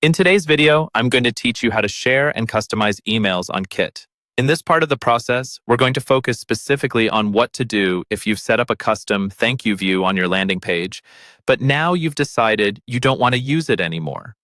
In today's video, I'm going to teach you how to share and customize emails on Kit. In this part of the process, we're going to focus specifically on what to do if you've set up a custom thank you view on your landing page, but now you've decided you don't want to use it anymore.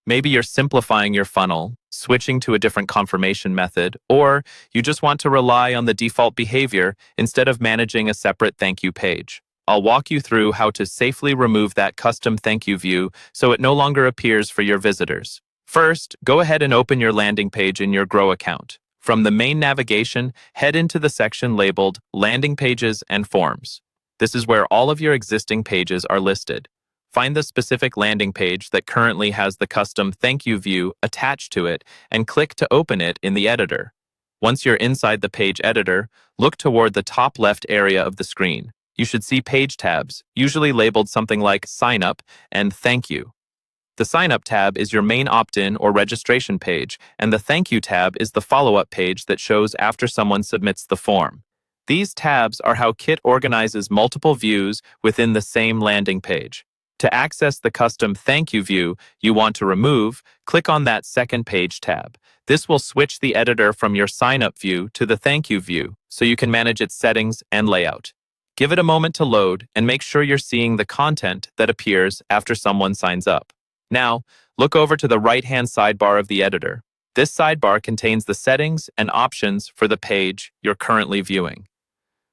Maybe you're simplifying your funnel, switching to a different confirmation method, or you just want to rely on the default behavior instead of managing a separate thank you page. I'll walk you through how to safely remove that custom thank you view so it no longer appears for your visitors. First, go ahead and open your landing page in your Grow account. From the main navigation, head into the section labeled Landing Pages and Forms. This is where all of your existing pages are listed. Find the specific landing page that currently has the custom thank you view attached to it and click to open it in the editor. Once you're inside the page editor, look toward the top left area of the screen. You should see page tabs, usually labeled something like Sign Up and Thank You. The Sign Up tab is your main opt-in or registration page, and the Thank You tab is the follow-up page that shows after someone submits the form. These tabs are how Kit organizes multiple views within the same landing page. To access the custom Thank You view you want to remove, click on that second page tab. This will switch the editor from your Sign Up view to the Thank You view, so you can manage its settings and layout. Give it a moment to load and make sure you're seeing the content that appears after someone signs up. Now, look over to the right-hand sidebar of the editor. This sidebar contains the settings and options for the page you're currently viewing.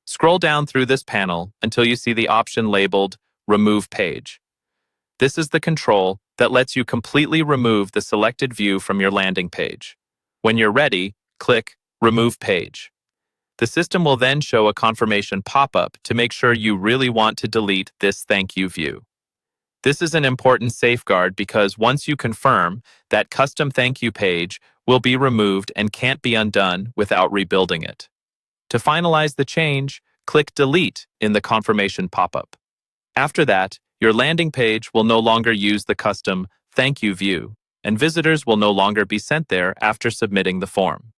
Scroll down through this panel until you see the option labeled Remove Page. This is the control that lets you completely remove the selected view from your landing page. When you're ready, click Remove Page. The system will then show a confirmation pop-up to make sure you really want to delete this thank you view. This is an important safeguard because once you confirm, that custom thank you page will be removed and can't be undone without rebuilding it. To finalize the change, click Delete in the confirmation pop-up. After that, your landing page will no longer use the custom thank you view, and visitors will no longer be sent there after submitting the form.